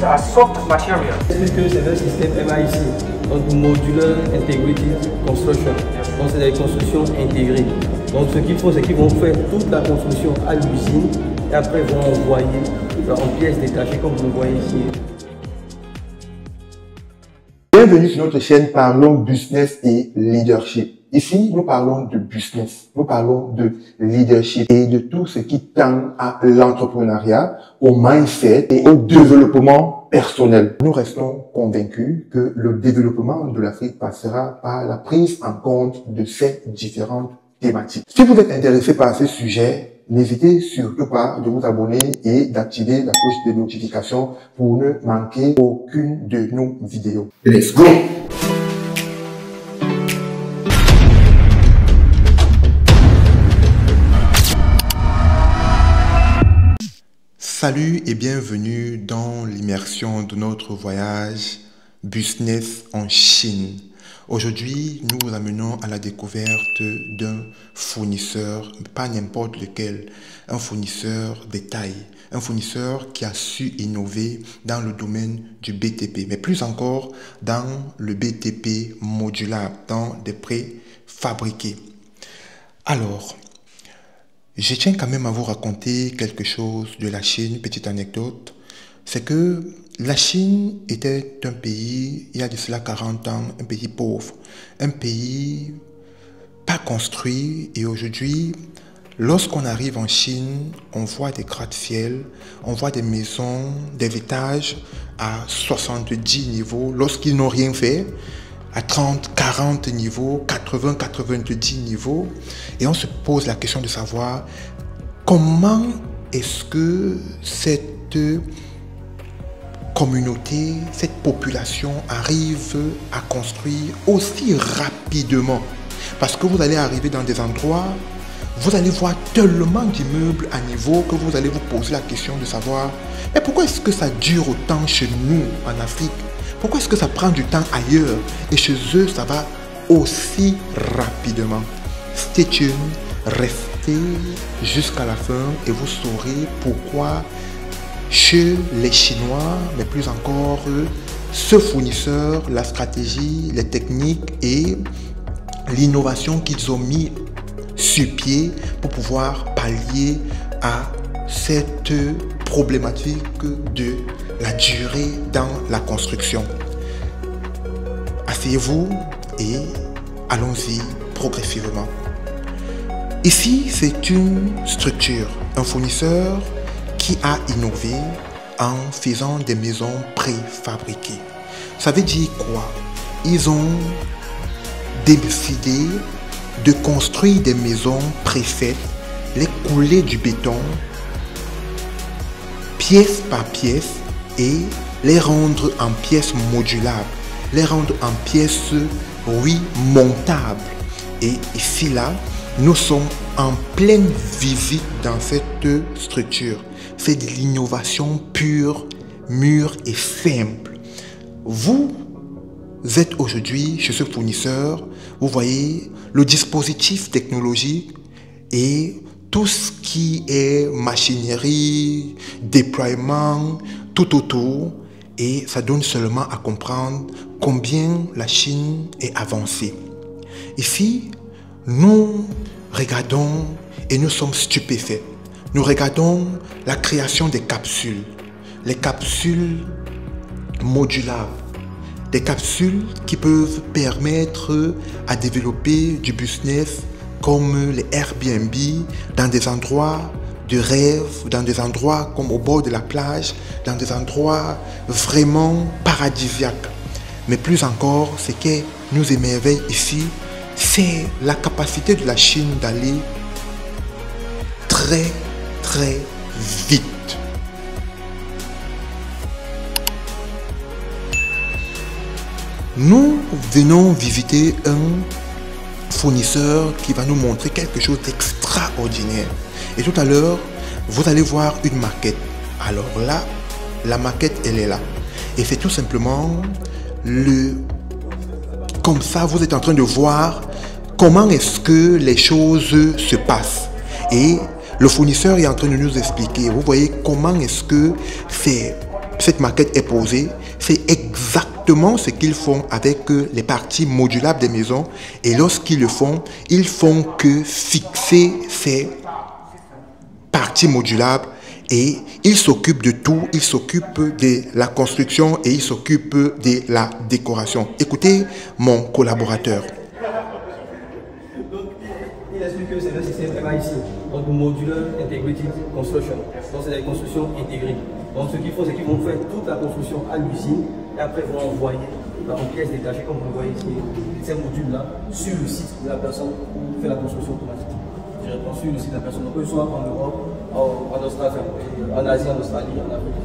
is a soft material. Puisque c'est un système MIC, donc Modular Integrated Construction. Donc c'est des constructions intégrées. Donc ce qu'il faut, c'est qu'ils vont faire toute la construction à l'usine et après ils vont envoyer en pièces détachées comme vous le voyez ici. Bienvenue sur notre chaîne Parlons Business et Leadership. Ici, nous parlons de business, nous parlons de leadership et de tout ce qui tend à l'entrepreneuriat, au mindset et au développement personnel. Nous restons convaincus que le développement de l'Afrique passera par la prise en compte de ces différentes thématiques. Si vous êtes intéressé par ces sujets, n'hésitez surtout pas de vous abonner et d'activer la cloche de notification pour ne manquer aucune de nos vidéos. Let's go! Salut et bienvenue dans l'immersion de notre voyage business en Chine. Aujourd'hui, nous vous amenons à la découverte d'un fournisseur, pas n'importe lequel, un fournisseur de taille, un fournisseur qui a su innover dans le domaine du BTP, mais plus encore dans le BTP modulable, dans des préfabriqués. Alors, je tiens quand même à vous raconter quelque chose de la Chine, petite anecdote. C'est que la Chine était un pays, il y a de cela 40 ans, un pays pauvre, un pays pas construit. Et aujourd'hui, lorsqu'on arrive en Chine, on voit des gratte-ciel, on voit des maisons, des étages à 70 niveaux lorsqu'ils n'ont rien fait, à 30, 40 niveaux, 80, 90 niveaux. Et on se pose la question de savoir comment est-ce que cette communauté, cette population arrive à construire aussi rapidement. Parce que vous allez arriver dans des endroits, vous allez voir tellement d'immeubles à niveau que vous allez vous poser la question de savoir mais pourquoi est-ce que ça dure autant chez nous en Afrique? Pourquoi est-ce que ça prend du temps ailleurs et chez eux ça va aussi rapidement? Stay tuned, restez jusqu'à la fin et vous saurez pourquoi chez les Chinois, mais plus encore ce fournisseur, la stratégie, les techniques et l'innovation qu'ils ont mis sur pied pour pouvoir pallier à cette problématique de la durée dans la construction. Asseyez-vous et allons-y progressivement. Ici, c'est une structure, un fournisseur qui a innové en faisant des maisons préfabriquées. Ça veut dire quoi? Ils ont décidé de construire des maisons préfaites, les couler du béton, pièce par pièce, et les rendre en pièces modulables, les rendre en pièces, oui, montables. Et ici, là, nous sommes en pleine visite dans cette structure. C'est de l'innovation pure, mûre et simple. Vous êtes aujourd'hui chez ce fournisseur, vous voyez le dispositif technologique et tout ce qui est machinerie, déploiement, tout autour, et ça donne seulement à comprendre combien la Chine est avancée. Ici, nous regardons et nous sommes stupéfaits. Nous regardons la création des capsules, les capsules modulables, des capsules qui peuvent permettre à développer du business comme les Airbnb dans des endroits de rêve, dans des endroits comme au bord de la plage, dans des endroits vraiment paradisiaques. Mais plus encore, ce qui nous émerveille ici, c'est la capacité de la Chine d'aller très vite. Nous venons visiter un fournisseur qui va nous montrer quelque chose d'extraordinaire. Et tout à l'heure, vous allez voir une maquette. Alors là, la maquette, elle est là. Et c'est tout simplement comme ça, vous êtes en train de voir comment est-ce que les choses se passent. Et le fournisseur est en train de nous expliquer. Vous voyez comment est-ce que c'est cette maquette est posée, c'est exactement ce qu'ils font avec les parties modulables des maisons. Et lorsqu'ils le font, ils font que fixer ces parties modulables et ils s'occupent de tout. Ils s'occupent de la construction et ils s'occupent de la décoration. Écoutez mon collaborateur. Donc, il explique que c'est le système MIC, donc Modular Integrated Construction. Donc, c'est des constructions intégrées. Donc, ce qu'il faut, c'est qu'ils vont faire toute la construction à l'usine et après, ils vont envoyer en pièces détachées, comme vous le voyez ici, ces modules-là, sur le site de la personne pour faire la construction automatique. Directement sur le site de la personne, donc, que ce soit en Europe, en Australie, en Asie, en Australie, en Afrique.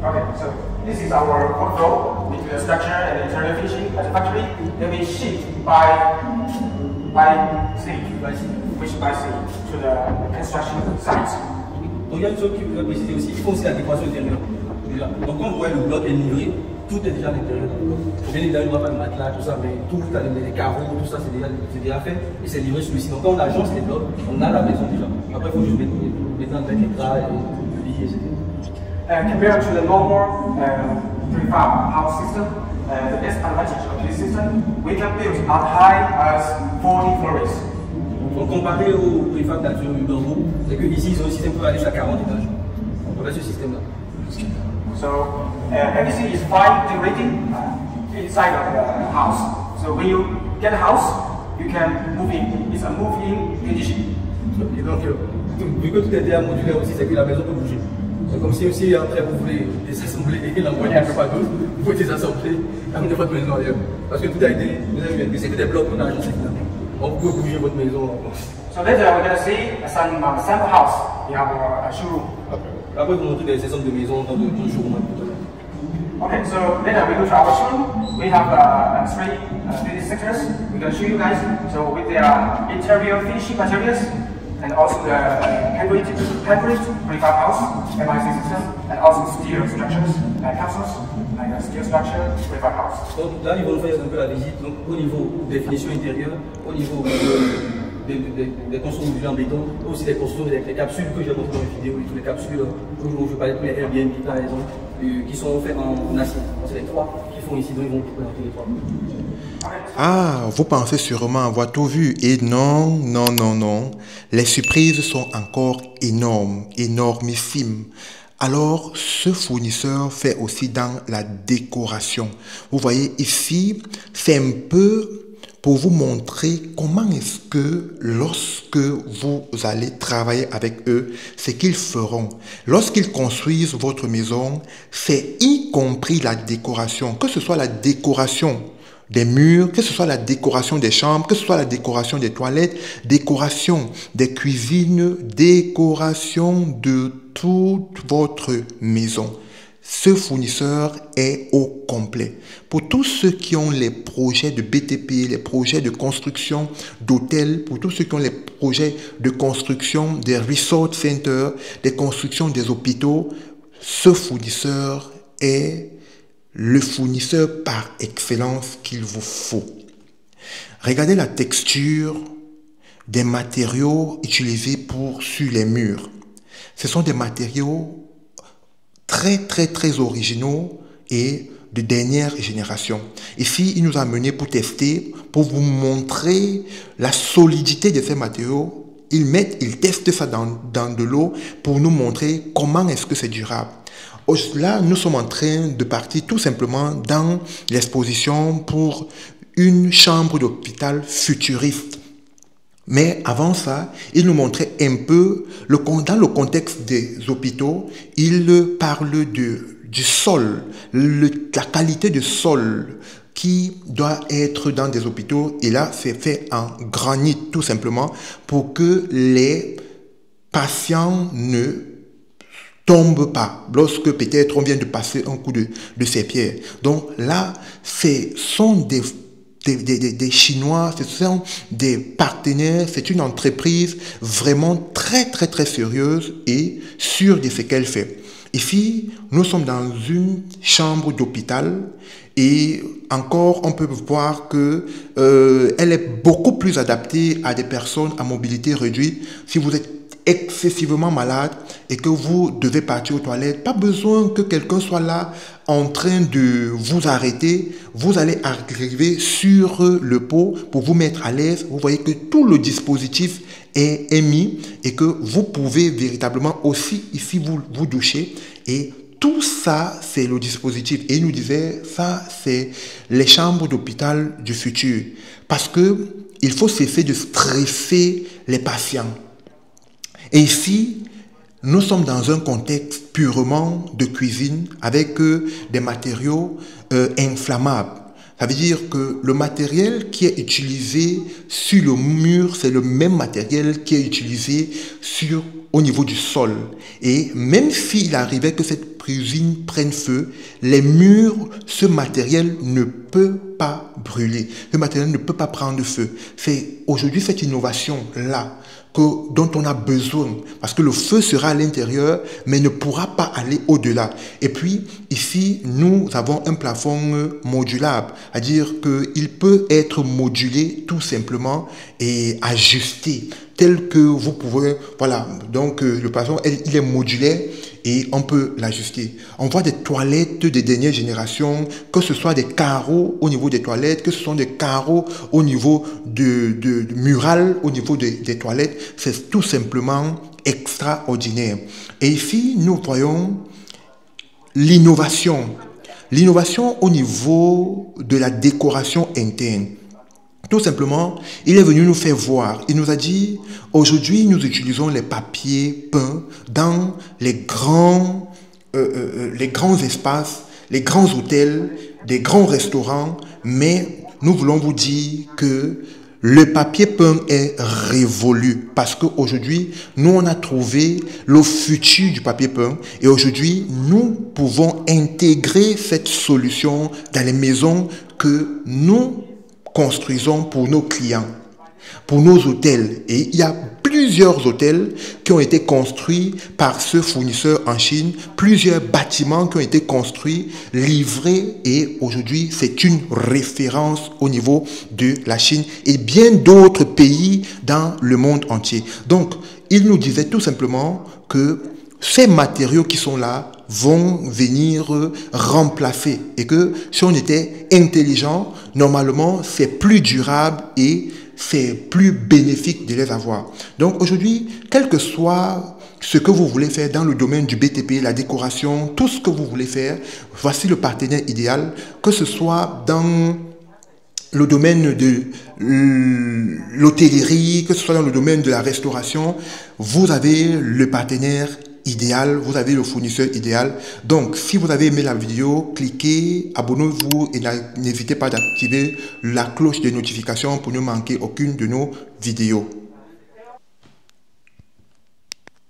Okay, so this is our workflow between the structure and internal finishing at the factory. Then we ship by sea, which by sea to the construction site. Donc il y a une chose que je voudrais préciser aussi, il faut aussi la décoration intérieure. Déjà. Donc quand vous voyez le bloc est livré, tout est déjà à l'intérieur du bloc. Bien évidemment, il n'y aura pas de matelas, tout ça, mais tout, les carreaux, tout ça, c'est déjà fait et c'est livré sur le site. Donc quand on agence les blocs, on a la maison déjà. Après, il faut juste mettre dans les draps, le lit, etc. Compared to the normal prefab house system, the best advantage of this system, we can build as high as 40 floors. Donc comparé au préfab nature Uberbo, c'est qu'ici ils ont un système qui peut aller jusqu'à 40 étages. On va ce système-là. So everything is fine integrated inside of the house. So when you get a house, you can move in. It's a move-in condition. Et donc, vu que tout est déjà modulaire aussi, c'est que la maison peut bouger. C'est comme si aussi après vous voulez désassembler et l'envoyer un peu partout, vous pouvez désassembler, amener votre maison ailleurs. Parce que tout a été, vous avez vu, c'est que des blocs qu'on a agencés finalement. Donc vous pouvez bouger votre maison. So later we're going to see some sample house in our showroom. Après vous montrez des exemples de maisons dans le showroom. Okay, so later we go to our showroom. We have three 3D sectors. We're going to show you guys. So with their interior finishing materials and also the hybrid prefab house, MIC system, and also steel structures, capsules, like a steel structure, prefab house. Donc là, ils vont faire un peu la visite. Donc au niveau définition intérieure, au niveau des constructions modulaires en béton, aussi des constructions avec les capsules que j'ai montré dans les vidéos, toutes les capsules dont je parlais de les Airbnb par exemple, qui sont faites en acier. C'est les trois qui font ici, donc ils vont présenter les trois. Ah, vous pensez sûrement avoir tout vu. Et non, non, non, non. Les surprises sont encore énormes, énormissimes. Alors, ce fournisseur fait aussi dans la décoration. Vous voyez ici, c'est un peu pour vous montrer comment est-ce que lorsque vous allez travailler avec eux, ce qu'ils feront. Lorsqu'ils construisent votre maison, c'est y compris la décoration, que ce soit la décoration des murs, que ce soit la décoration des chambres, que ce soit la décoration des toilettes, décoration des cuisines, décoration de toute votre maison. Ce fournisseur est au complet. Pour tous ceux qui ont les projets de BTP, les projets de construction d'hôtels, pour tous ceux qui ont les projets de construction des resort centers, des constructions des hôpitaux, ce fournisseur est le fournisseur par excellence qu'il vous faut. Regardez la texture des matériaux utilisés sur les murs. Ce sont des matériaux très originaux et de dernière génération. Ici, il nous a amené pour tester, pour vous montrer la solidité de ces matériaux. Ils testent ça dans de l'eau pour nous montrer comment est-ce que c'est durable. Là, nous sommes en train de partir tout simplement dans l'exposition pour une chambre d'hôpital futuriste. Mais avant ça, il nous montrait un peu, dans le contexte des hôpitaux, il parle du sol, la qualité du sol qui doit être dans des hôpitaux. Et là, c'est fait en granit tout simplement pour que les patients ne tombent pas lorsque peut-être on vient de passer un coup de ces pierres. Donc là, ce sont des Chinois, ce sont des partenaires, c'est une entreprise vraiment très sérieuse et sûre de ce qu'elle fait. Ici, nous sommes dans une chambre d'hôpital et encore, on peut voir que elle est beaucoup plus adaptée à des personnes à mobilité réduite. Si vous êtes excessivement malade et que vous devez partir aux toilettes, pas besoin que quelqu'un soit là en train de vous arrêter. Vous allez arriver sur le pot pour vous mettre à l'aise. Vous voyez que tout le dispositif est mis et que vous pouvez véritablement aussi ici vous doucher. Et tout ça, c'est le dispositif. Et il nous disait, ça, c'est les chambres d'hôpital du futur. Parce que il faut cesser de stresser les patients. Et ici, nous sommes dans un contexte purement de cuisine avec des matériaux inflammables. Ça veut dire que le matériel qui est utilisé sur le mur, c'est le même matériel qui est utilisé au niveau du sol. Et même s'il arrivait que cette cuisine prenne feu, les murs, ce matériel ne peut pas brûler. Ce matériel ne peut pas prendre feu. C'est aujourd'hui cette innovation-là dont on a besoin, parce que le feu sera à l'intérieur, mais ne pourra pas aller au-delà. Et puis, ici, nous avons un plafond modulable, c'est-à-dire qu'il peut être modulé tout simplement et ajusté, tel que vous pouvez, voilà, donc le plafond, il est modulé et on peut l'ajuster. On voit des toilettes de dernière génération, que ce soit des carreaux au niveau des toilettes, que ce soit des carreaux au niveau de mural, au niveau des toilettes. C'est tout simplement extraordinaire. Et ici, nous voyons l'innovation. L'innovation au niveau de la décoration interne. Tout simplement, il est venu nous faire voir. Il nous a dit, aujourd'hui, nous utilisons les papiers peints dans les grands espaces, les grands hôtels, des grands restaurants, mais nous voulons vous dire que le papier peint est révolu parce qu'aujourd'hui, nous, on a trouvé le futur du papier peint et aujourd'hui, nous pouvons intégrer cette solution dans les maisons que nous construisons pour nos clients, pour nos hôtels. Et il y a plusieurs hôtels qui ont été construits par ce fournisseur en Chine, plusieurs bâtiments qui ont été construits, livrés, et aujourd'hui, c'est une référence au niveau de la Chine et bien d'autres pays dans le monde entier. Donc, il nous disait tout simplement que ces matériaux qui sont là vont venir remplacer et que si on était intelligent, normalement, c'est plus durable et c'est plus bénéfique de les avoir. Donc aujourd'hui, quel que soit ce que vous voulez faire dans le domaine du BTP, la décoration, tout ce que vous voulez faire, voici le partenaire idéal, que ce soit dans le domaine de l'hôtellerie, que ce soit dans le domaine de la restauration, vous avez le partenaire idéal, vous avez le fournisseur idéal. Donc, si vous avez aimé la vidéo, cliquez, abonnez-vous et n'hésitez pas d'activer la cloche de notification pour ne manquer aucune de nos vidéos.